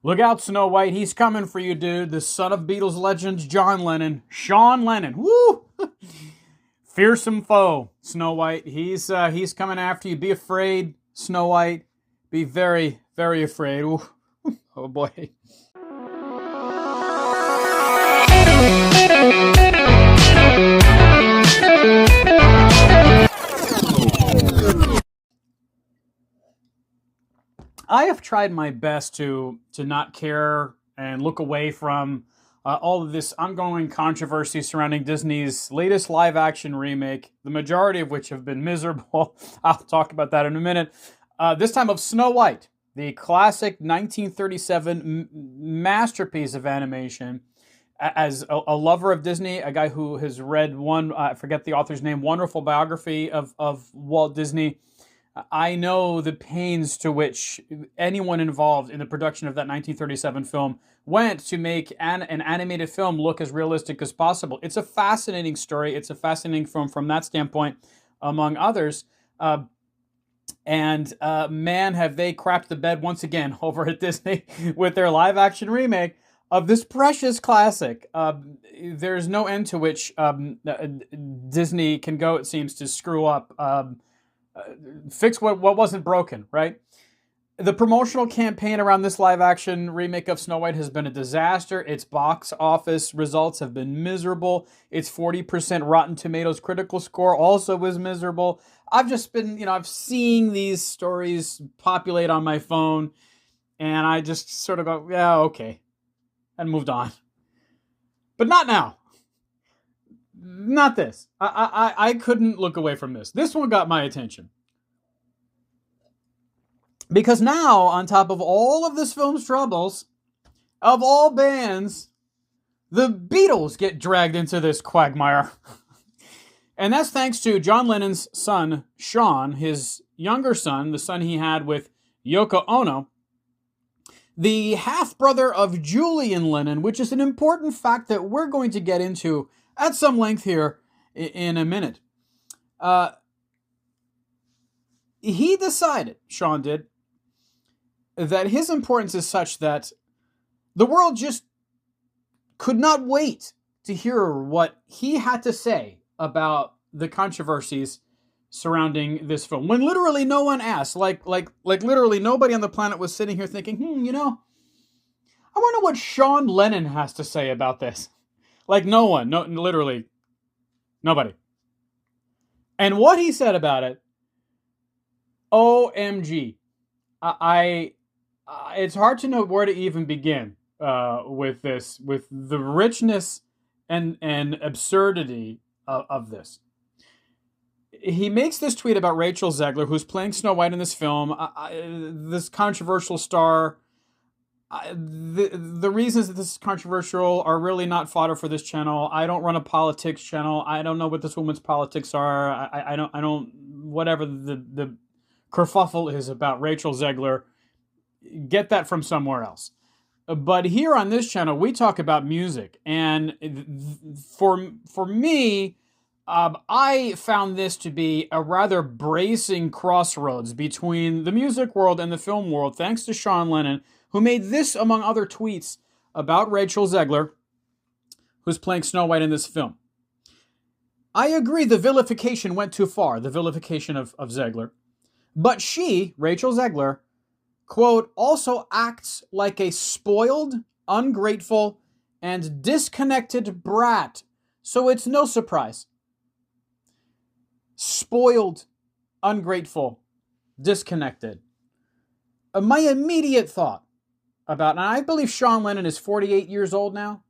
Look out, Snow White. He's coming for you, dude. The son of Beatles legends, John Lennon. Sean Lennon. Woo! Fearsome foe, Snow White. He's coming after you. Be afraid, Snow White. Be very, very afraid. Ooh. Oh, boy. I have tried my best to not care and look away from all of this ongoing controversy surrounding Disney's latest live-action remake, the majority of which have been miserable. I'll talk about that in a minute. This time of Snow White, the classic 1937 masterpiece of animation. As a lover of Disney, a guy who has read one, I forget the author's name, wonderful biography of Walt Disney, I know the pains to which anyone involved in the production of that 1937 film went to make an animated film look as realistic as possible. It's a fascinating story. It's a fascinating film from that standpoint, among others. And man, have they crapped the bed once again over at Disney with their live-action remake of this precious classic. There's no end to which Disney can go, it seems, to screw up. Fix what wasn't broken, right? The promotional campaign around this live-action remake of Snow White has been a disaster. Its box office results have been miserable. Its 40% Rotten Tomatoes critical score also was miserable. I've just been, I've seen these stories populate on my phone, and I just sort of go, yeah, okay, and moved on. But not now. Not this. I couldn't look away from this. This one got my attention. Because now, on top of all of this film's troubles, of all bands, the Beatles get dragged into this quagmire. And that's thanks to John Lennon's son, Sean, his younger son, the son he had with Yoko Ono, the half-brother of Julian Lennon, which is an important fact that we're going to get into at some length here in a minute. He decided, Sean did, that his importance is such that the world just could not wait to hear what he had to say about the controversies surrounding this film. When literally no one asked, like literally nobody on the planet was sitting here thinking, I wonder what Sean Lennon has to say about this. Like no one, literally nobody. And what he said about it, OMG, it's hard to know where to even begin with this, with the richness and absurdity of this. He makes this tweet about Rachel Zegler, who's playing Snow White in this film, this controversial star. The reasons that this is controversial are really not fodder for this channel. I don't run a politics channel. I don't know what this woman's politics are. I don't whatever the kerfuffle is about Rachel Zegler, get that from somewhere else. But here on this channel, we talk about music. And for me, I found this to be a rather bracing crossroads between the music world and the film world, thanks to Sean Lennon, who made this, among other tweets, about Rachel Zegler, who's playing Snow White in this film. I agree the vilification went too far, the vilification of Zegler. But she, Rachel Zegler, quote, also acts like a spoiled, ungrateful, and disconnected brat. So it's no surprise. Spoiled, ungrateful, disconnected. My immediate thought about, and I believe Sean Lennon is 48 years old now,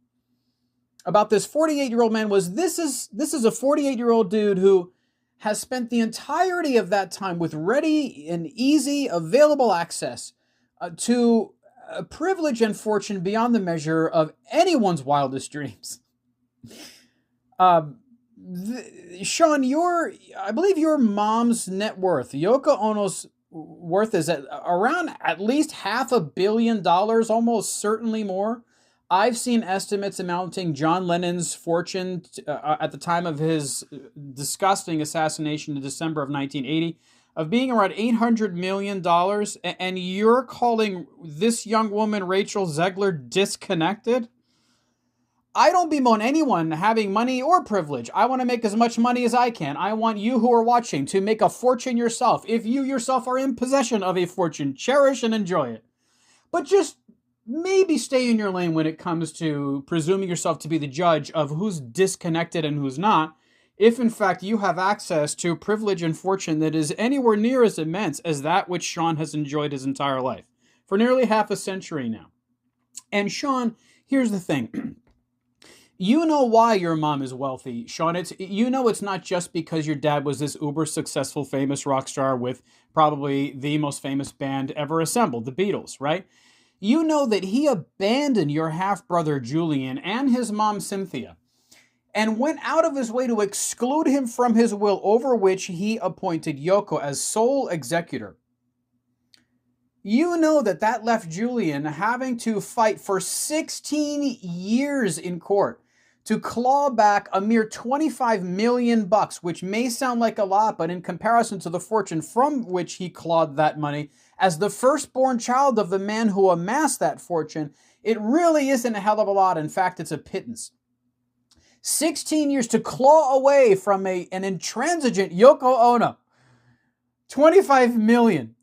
about this 48-year-old man was, this is a 48-year-old dude who has spent the entirety of that time with ready and easy available access to privilege and fortune beyond the measure of anyone's wildest dreams. Sean, I believe your mom's net worth, Yoko Ono's worth, is around at least $500 million, almost certainly more. I've seen estimates amounting John Lennon's fortune at the time of his disgusting assassination in December of 1980 of being around $800 million, and you're calling this young woman, Rachel Zegler, disconnected? I don't bemoan anyone having money or privilege. I want to make as much money as I can. I want you who are watching to make a fortune yourself. If you yourself are in possession of a fortune, cherish and enjoy it. But just maybe stay in your lane when it comes to presuming yourself to be the judge of who's disconnected and who's not, if in fact you have access to privilege and fortune that is anywhere near as immense as that which Sean has enjoyed his entire life, for nearly half a century now. And Sean, here's the thing. You know why your mom is wealthy, Sean. It's not just because your dad was this uber successful, famous rock star with probably the most famous band ever assembled, the Beatles, right? You know that he abandoned your half-brother Julian and his mom Cynthia and went out of his way to exclude him from his will, over which he appointed Yoko as sole executor. You know that left Julian having to fight for 16 years in court to claw back a mere $25 million, which may sound like a lot, but in comparison to the fortune from which he clawed that money, as the firstborn child of the man who amassed that fortune, it really isn't a hell of a lot. In fact, it's a pittance. 16 years to claw away from an intransigent Yoko Ono. $25 million,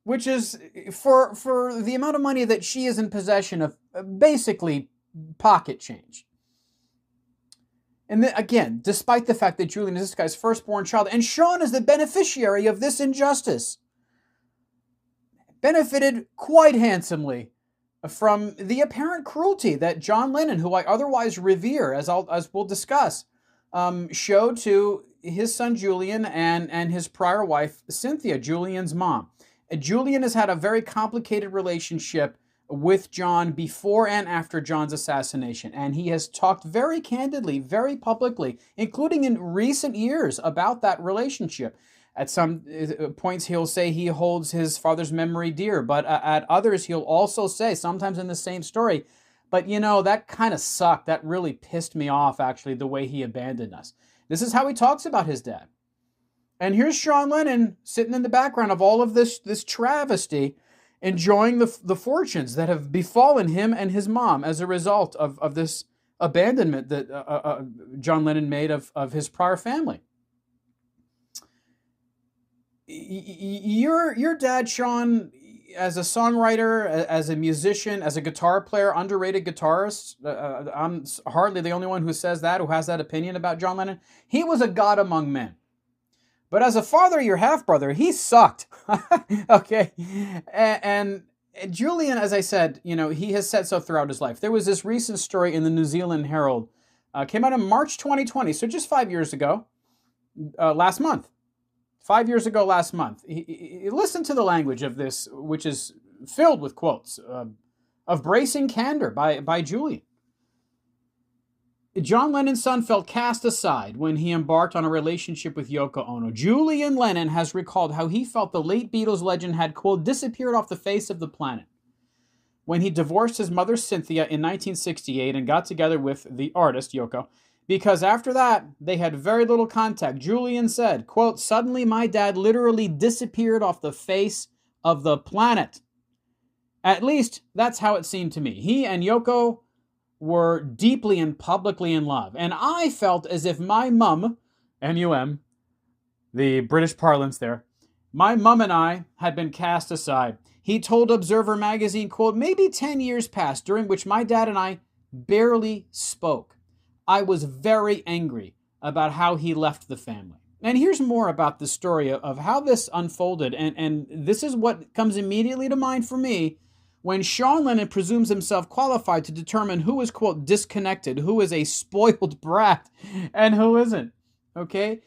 which is, for the amount of money that she is in possession of, basically pocket change. And then, again, despite the fact that Julian is this guy's firstborn child, and Sean is the beneficiary of this injustice, benefited quite handsomely from the apparent cruelty that John Lennon, who I otherwise revere, as we'll discuss, showed to his son Julian and his prior wife Cynthia, Julian's mom. Julian has had a very complicated relationship with John before and after John's assassination, and he has talked very candidly, very publicly, including in recent years, about that relationship. At some points, he'll say he holds his father's memory dear, but at others, he'll also say, sometimes in the same story, but that kind of sucked. That really pissed me off, actually, the way he abandoned us. This is how he talks about his dad. And here's Sean Lennon sitting in the background of all of this travesty, enjoying the fortunes that have befallen him and his mom as a result of this abandonment that John Lennon made of his prior family. Your dad, Sean, as a songwriter, as a musician, as a guitar player, underrated guitarist, I'm hardly the only one who says that, who has that opinion about John Lennon. He was a god among men. But as a father, your half-brother, he sucked. Okay? And Julian, as I said, he has said so throughout his life. There was this recent story in the New Zealand Herald. Came out in March 2020, so just 5 years ago, last month. 5 years ago last month. Listen to the language of this, which is filled with quotes of bracing candor by Julian. John Lennon's son felt cast aside when he embarked on a relationship with Yoko Ono. Julian Lennon has recalled how he felt the late Beatles legend had, quote, disappeared off the face of the planet when he divorced his mother Cynthia in 1968 and got together with the artist Yoko, because after that, they had very little contact. Julian said, quote, suddenly my dad literally disappeared off the face of the planet. At least, that's how it seemed to me. He and Yoko were deeply and publicly in love. And I felt as if my mum, M-U-M, the British parlance there, my mum and I had been cast aside. He told Observer magazine, quote, maybe 10 years passed during which my dad and I barely spoke. I was very angry about how he left the family. And here's more about the story of how this unfolded. And this is what comes immediately to mind for me when Sean Lennon presumes himself qualified to determine who is, quote, disconnected, who is a spoiled brat, and who isn't, okay?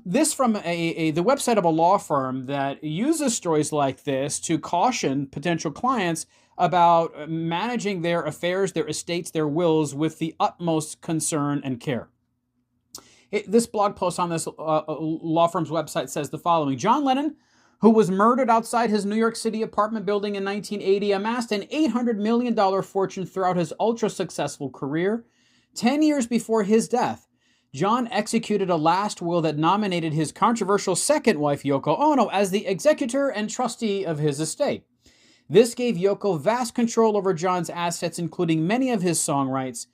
This from the website of a law firm that uses stories like this to caution potential clients about managing their affairs, their estates, their wills with the utmost concern and care. This blog post on this law firm's website says the following. John Lennon, who was murdered outside his New York City apartment building in 1980, amassed an $800 million fortune throughout his ultra-successful career. 10 years before his death, John executed a last will that nominated his controversial second wife, Yoko Ono, as the executor and trustee of his estate. This gave Yoko vast control over John's assets, including many of his song rights.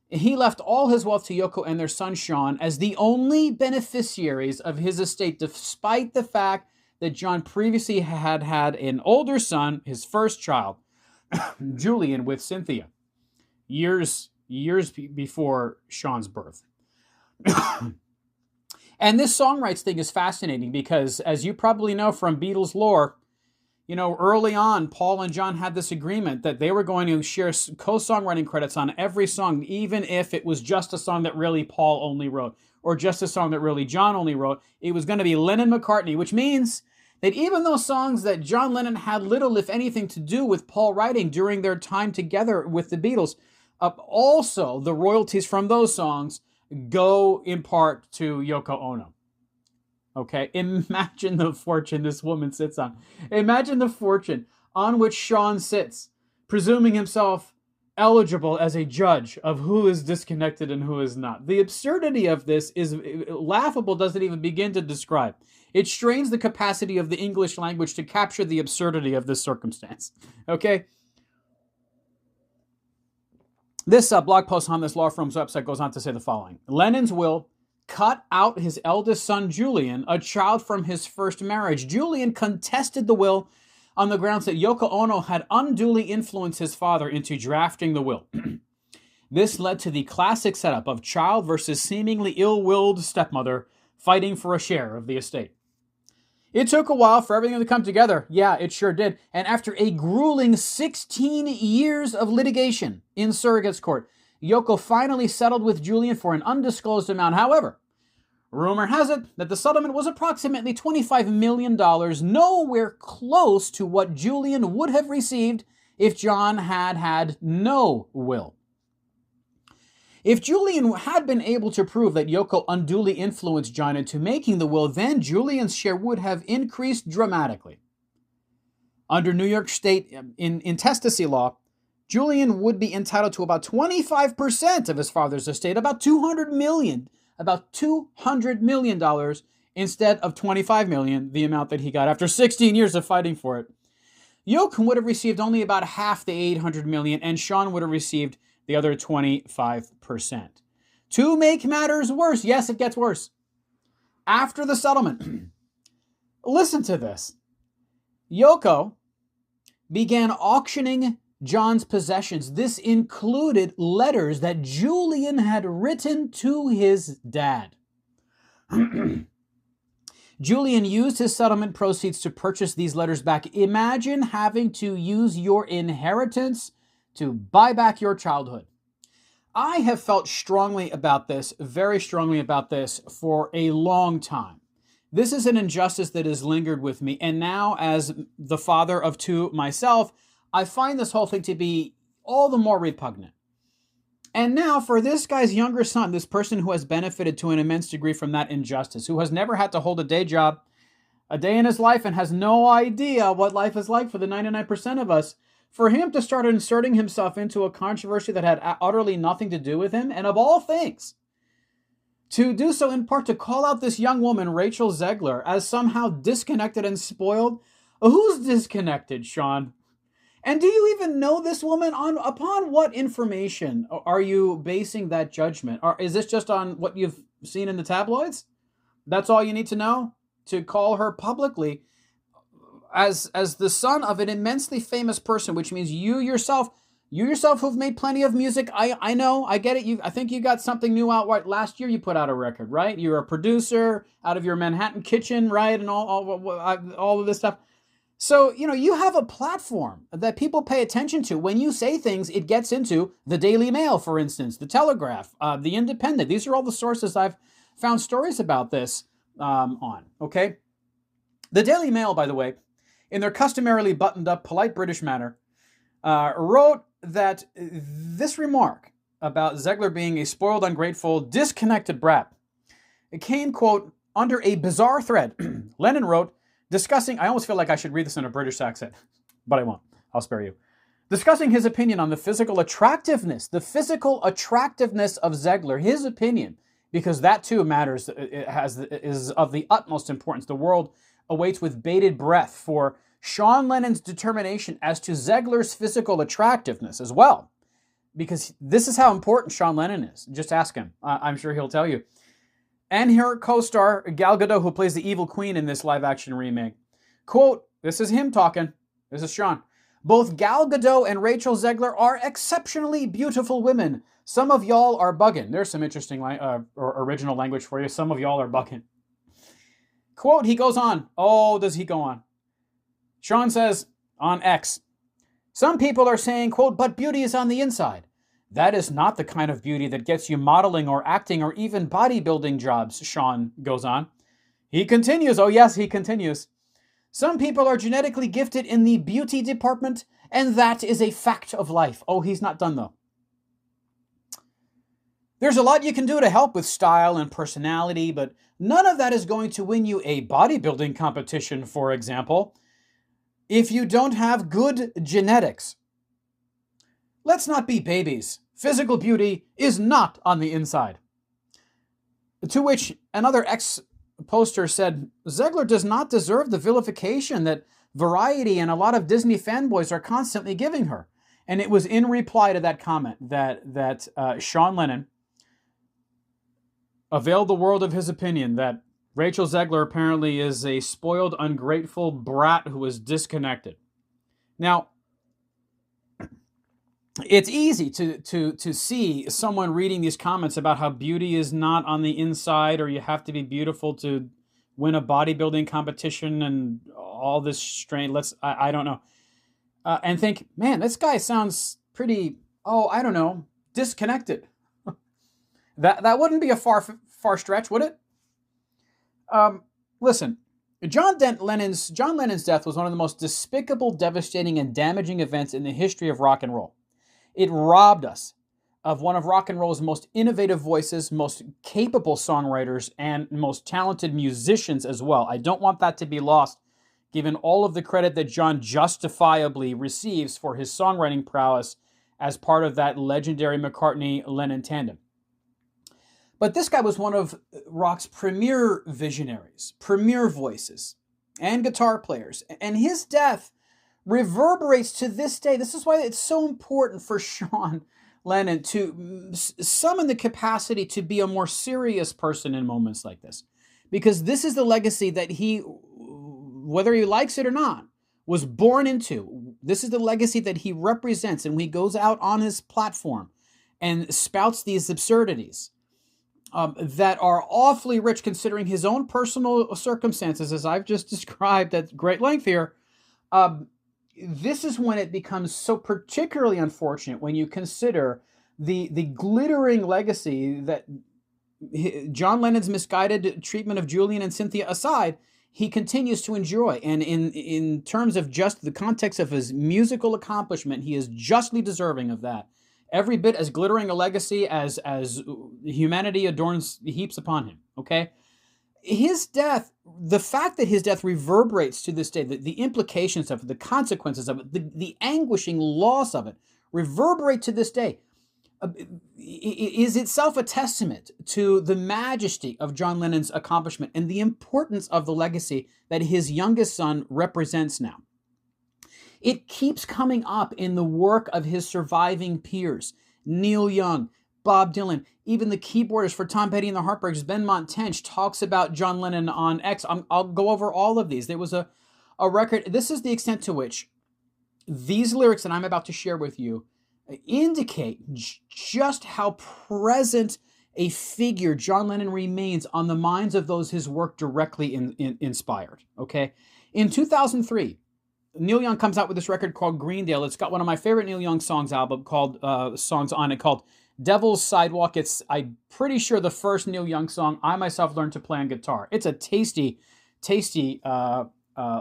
He left all his wealth to Yoko and their son, Sean, as the only beneficiaries of his estate, despite the fact that John previously had an older son, his first child, Julian, with Cynthia, years before Sean's birth. And this song rights thing is fascinating because, as you probably know from Beatles lore, early on, Paul and John had this agreement that they were going to share co-songwriting credits on every song, even if it was just a song that really Paul only wrote, or just a song that really John only wrote. It was going to be Lennon-McCartney, which means that even those songs that John Lennon had little, if anything, to do with Paul writing during their time together with the Beatles, also the royalties from those songs go in part to Yoko Ono. Okay, imagine the fortune this woman sits on. Imagine the fortune on which Sean sits, presuming himself eligible as a judge of who is disconnected and who is not. The absurdity of this is laughable, doesn't even begin to describe. It strains the capacity of the English language to capture the absurdity of this circumstance. Okay? This blog post on this law firm's website goes on to say the following. Lennon's will cut out his eldest son, Julian, a child from his first marriage. Julian contested the will on the grounds that Yoko Ono had unduly influenced his father into drafting the will. This led to the classic setup of child versus seemingly ill-willed stepmother fighting for a share of the estate. It took a while for everything to come together. Yeah, it sure did. And after a grueling 16 years of litigation in surrogate's court, Yoko finally settled with Julian for an undisclosed amount. However, rumor has it that the settlement was approximately $25 million, nowhere close to what Julian would have received if John had had no will. If Julian had been able to prove that Yoko unduly influenced John into making the will, then Julian's share would have increased dramatically. Under New York State intestacy law, Julian would be entitled to about 25% of his father's estate, about $200 million instead of $25 million, the amount that he got after 16 years of fighting for it. Yoko would have received only about half the $800 million, and Sean would have received the other 25%. To make matters worse, yes, it gets worse. After the settlement, listen to this. Yoko began auctioning John's possessions. This included letters that Julian had written to his dad. Julian used his settlement proceeds to purchase these letters back. Imagine having to use your inheritance to buy back your childhood. I have felt strongly about this, very strongly about this, for a long time. This is an injustice that has lingered with me, and now as the father of two myself, I find this whole thing to be all the more repugnant. And now for this guy's younger son, this person who has benefited to an immense degree from that injustice, who has never had to hold a day job a day in his life and has no idea what life is like for the 99% of us, for him to start inserting himself into a controversy that had utterly nothing to do with him, and of all things, to do so in part to call out this young woman, Rachel Zegler, as somehow disconnected and spoiled. Who's disconnected, Sean? And do you even know this woman? Upon what information are you basing that judgment? Or is this just on what you've seen in the tabloids? That's all you need to know to call her publicly as the son of an immensely famous person, which means you yourself who've made plenty of music. I know, I get it. I think you got something new out. Right? Last year you put out a record, right? You're a producer out of your Manhattan kitchen, right? And all of this stuff. So, you have a platform that people pay attention to. When you say things, it gets into the Daily Mail, for instance, the Telegraph, the Independent. These are all the sources I've found stories about this on, okay? The Daily Mail, by the way, in their customarily buttoned-up, polite British manner, wrote that this remark about Zegler being a spoiled, ungrateful, disconnected brat, it came, quote, under a bizarre thread. Lennon wrote, discussing, I almost feel like I should read this in a British accent, but I won't. I'll spare you. Discussing his opinion on the physical attractiveness of Zegler, his opinion because that too matters. Is of the utmost importance. The world awaits with bated breath for Sean Lennon's determination as to Zegler's physical attractiveness as well, because this is how important Sean Lennon is. Just ask him. I'm sure he'll tell you. And her co-star, Gal Gadot, who plays the evil queen in this live-action remake. Quote, this is him talking. This is Sean. Both Gal Gadot and Rachel Zegler are exceptionally beautiful women. Some of y'all are bugging. There's some interesting or original language for you. Some of y'all are bugging. Quote, he goes on. Oh, does he go on? Sean says on X, some people are saying, quote, but beauty is on the inside. That is not the kind of beauty that gets you modeling or acting or even bodybuilding jobs, Sean goes on. He continues. Oh, yes, he continues. Some people are genetically gifted in the beauty department, and that is a fact of life. Oh, he's not done, though. There's a lot you can do to help with style and personality, but none of that is going to win you a bodybuilding competition, for example, if you don't have good genetics. Let's not be babies. Physical beauty is not on the inside. To which another ex-poster said, Zegler does not deserve the vilification that Variety and a lot of Disney fanboys are constantly giving her. And it was in reply to that comment that Sean Lennon availed the world of his opinion that Rachel Zegler apparently is a spoiled, ungrateful brat who is disconnected. Now, it's easy to see someone reading these comments about how beauty is not on the inside, or you have to be beautiful to win a bodybuilding competition and all this strain. I don't know. And think, man, this guy sounds pretty, I don't know, disconnected. That wouldn't be a far stretch, would it? Listen, John Lennon's death was one of the most despicable, devastating, and damaging events in the history of rock and roll. It robbed us of one of rock and roll's most innovative voices, most capable songwriters, and most talented musicians as well. I don't want that to be lost, given all of the credit that John justifiably receives for his songwriting prowess as part of that legendary McCartney-Lennon tandem. But this guy was one of rock's premier visionaries, premier voices, and guitar players. And his death reverberates to this day. This is why it's so important for Sean Lennon to summon the capacity to be a more serious person in moments like this. Because this is the legacy that he, whether he likes it or not, was born into. This is the legacy that he represents. And when he goes out on his platform and spouts these absurdities that are awfully rich considering his own personal circumstances, as I've just described at great length here, this is when it becomes so particularly unfortunate when you consider the glittering legacy that John Lennon's misguided treatment of Julian and Cynthia aside, he continues to enjoy. And in terms of just the context of his musical accomplishment, he is justly deserving of that. Every bit as glittering a legacy as humanity adorns, heaps upon him, okay? His death, the fact that his death reverberates to this day, the implications of it, the consequences of it, the anguishing loss of it, reverberate to this day, is itself a testament to the majesty of John Lennon's accomplishment and the importance of the legacy that his youngest son represents now. It keeps coming up in the work of his surviving peers, Neil Young, Bob Dylan, even the keyboardist for Tom Petty and the Heartbreakers, Benmont Tench, talks about John Lennon on X. I'll go over all of these. There was a record. This is the extent to which these lyrics that I'm about to share with you indicate just how present a figure John Lennon remains on the minds of those his work directly inspired. Okay, in 2003, Neil Young comes out with this record called Greendale. It's got one of my favorite Neil Young songs on it called Devil's Sidewalk. It's, I'm pretty sure, the first Neil Young song I myself learned to play on guitar. It's a tasty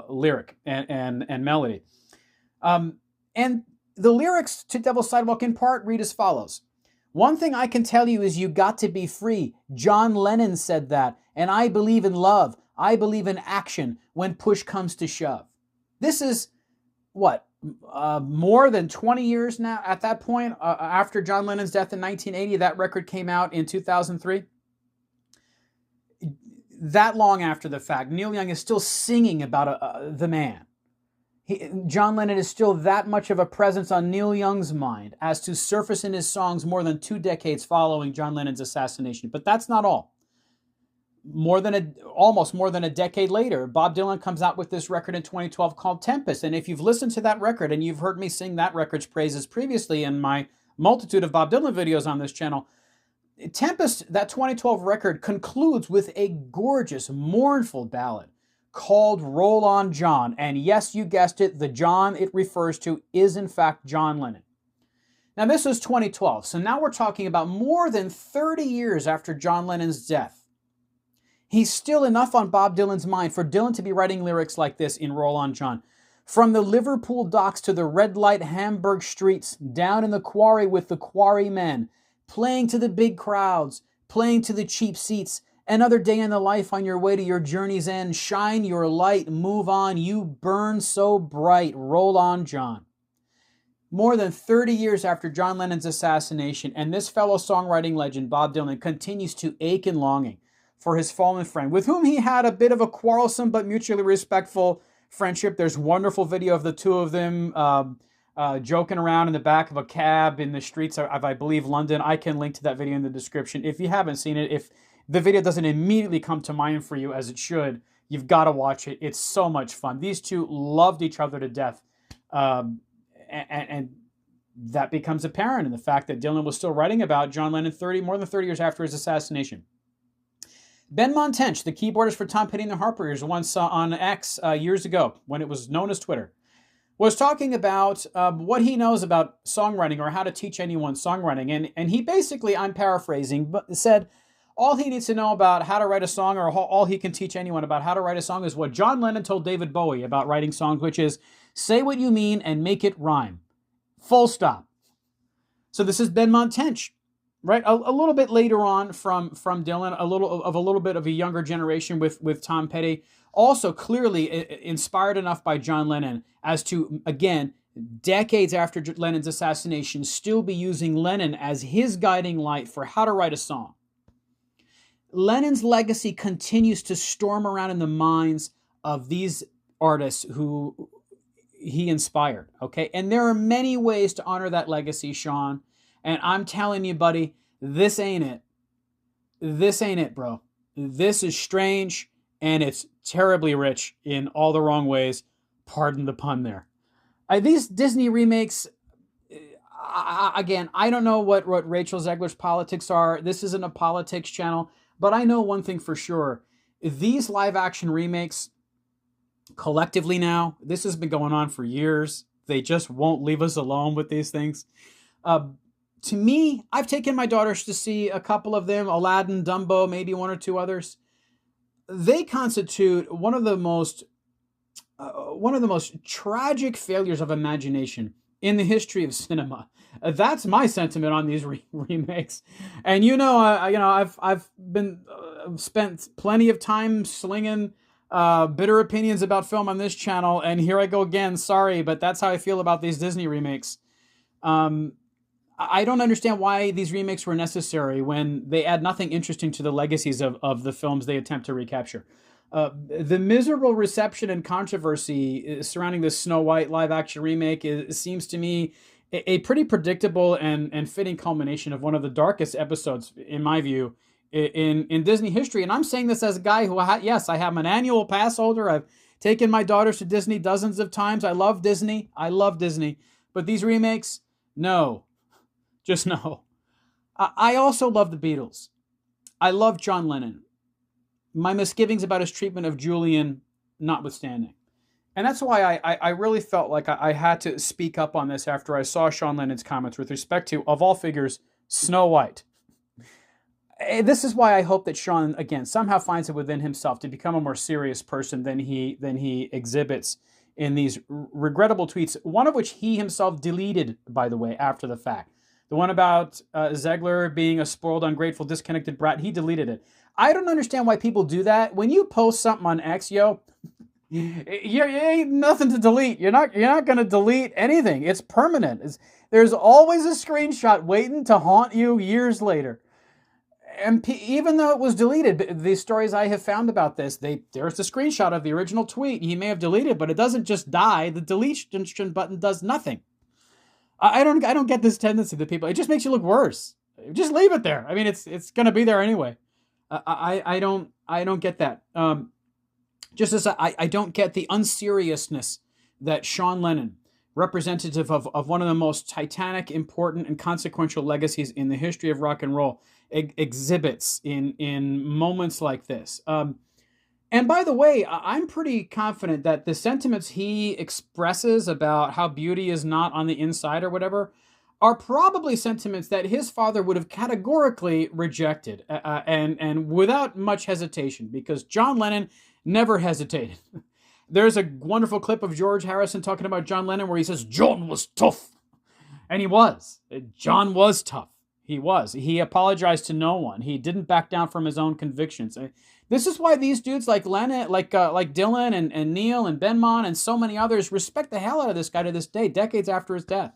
lyric and melody. And the lyrics to Devil's Sidewalk in part read as follows. One thing I can tell you is you got to be free. John Lennon said that. And I believe in love. I believe in action when push comes to shove. This is, more than 20 years now at that point, after John Lennon's death in 1980. That record came out in 2003. that long after the fact, Neil Young is still singing about the man. John Lennon is still that much of a presence on Neil Young's mind as to surface in his songs more than 2 decades following John Lennon's assassination. But that's not all. Almost more than a decade later, Bob Dylan comes out with this record in 2012 called Tempest. And if you've listened to that record and you've heard me sing that record's praises previously in my multitude of Bob Dylan videos on this channel, Tempest, that 2012 record, concludes with a gorgeous, mournful ballad called Roll On John. And yes, you guessed it, the John it refers to is in fact John Lennon. Now this was 2012, so now we're talking about more than 30 years after John Lennon's death. He's still enough on Bob Dylan's mind for Dylan to be writing lyrics like this in Roll On John. From the Liverpool docks to the red light Hamburg streets, down in the quarry with the quarry men, playing to the big crowds, playing to the cheap seats, another day in the life on your way to your journey's end, shine your light, move on, you burn so bright, roll on, John. More than 30 years after John Lennon's assassination, and this fellow songwriting legend, Bob Dylan, continues to ache and longing for his fallen friend, with whom he had a bit of a quarrelsome but mutually respectful friendship. There's wonderful video of the two of them joking around in the back of a cab in the streets of, I believe, London. I can link to that video in the description. If you haven't seen it, if the video doesn't immediately come to mind for you as it should, you've got to watch it. It's so much fun. These two loved each other to death. And that becomes apparent in the fact that Dylan was still writing about John Lennon more than 30 years after his assassination. Ben Montench, the keyboardist for Tom Petty and the Heartbreakers, once on X years ago, when it was known as Twitter, was talking about what he knows about songwriting or how to teach anyone songwriting. And he basically, I'm paraphrasing, but said all he needs to know about how to write a song, or all he can teach anyone about how to write a song, is what John Lennon told David Bowie about writing songs, which is say what you mean and make it rhyme. Full stop. So this is Ben Montench. Right, a little bit later on from Dylan, a little bit of a younger generation with Tom Petty, also clearly inspired enough by John Lennon as to, again, decades after Lennon's assassination, still be using Lennon as his guiding light for how to write a song. Lennon's legacy continues to storm around in the minds of these artists who he inspired, okay? And there are many ways to honor that legacy, Sean. And I'm telling you, buddy, this ain't it. This ain't it, bro. This is strange, and it's terribly rich in all the wrong ways. Pardon the pun there. These Disney remakes, again, I don't know what Rachel Zegler's politics are. This isn't a politics channel, but I know one thing for sure. These live-action remakes, collectively now, this has been going on for years. They just won't leave us alone with these things. To me, I've taken my daughters to see a couple of them, Aladdin, Dumbo, maybe one or two others. They constitute one of the most tragic failures of imagination in the history of cinema. That's my sentiment on these remakes. And I've been spent plenty of time slinging bitter opinions about film on this channel, and here I go again. Sorry, but that's how I feel about these Disney remakes. I don't understand why these remakes were necessary when they add nothing interesting to the legacies of the films they attempt to recapture. The miserable reception and controversy surrounding this Snow White live-action remake seems to me a pretty predictable and fitting culmination of one of the darkest episodes, in my view, in Disney history. And I'm saying this as a guy who, yes, I am an annual pass holder. I've taken my daughters to Disney dozens of times. I love Disney. But these remakes, no. Just no. I also love the Beatles. I love John Lennon. My misgivings about his treatment of Julian notwithstanding. And that's why I really felt like I had to speak up on this after I saw Sean Lennon's comments with respect to, of all figures, Snow White. This is why I hope that Sean, again, somehow finds it within himself to become a more serious person than he exhibits in these regrettable tweets, one of which he himself deleted, by the way, after the fact. The one about Zegler being a spoiled, ungrateful, disconnected brat, he deleted it. I don't understand why people do that. When you post something on X, you ain't nothing to delete. You're not going to delete anything. It's permanent. There's always a screenshot waiting to haunt you years later. And even though it was deleted, the stories I have found about this, there's the screenshot of the original tweet. He may have deleted, but it doesn't just die. The deletion button does nothing. I don't get this tendency that people. It just makes you look worse. Just leave it there. I mean, it's going to be there anyway. I don't get that. Just as I don't get the unseriousness that Sean Lennon, representative of one of the most titanic, important, and consequential legacies in the history of rock and roll, exhibits in moments like this. And by the way, I'm pretty confident that the sentiments he expresses about how beauty is not on the inside or whatever are probably sentiments that his father would have categorically rejected and without much hesitation, because John Lennon never hesitated. There's a wonderful clip of George Harrison talking about John Lennon where he says, John was tough. And he was. John was tough. He was. He apologized to no one. He didn't back down from his own convictions. This is why these dudes like Lennon, like Dylan and Neil and Benmont and so many others respect the hell out of this guy to this day, decades after his death.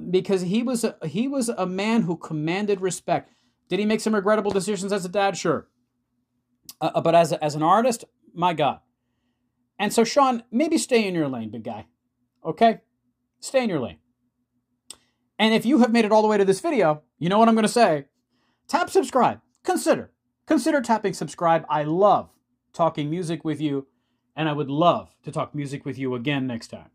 Because he was a man who commanded respect. Did he make some regrettable decisions as a dad? Sure. But as an artist, my God. And so, Sean, maybe stay in your lane, big guy. Okay? Stay in your lane. And if you have made it all the way to this video, you know what I'm going to say. Tap subscribe. Consider tapping subscribe. I love talking music with you, and I would love to talk music with you again next time.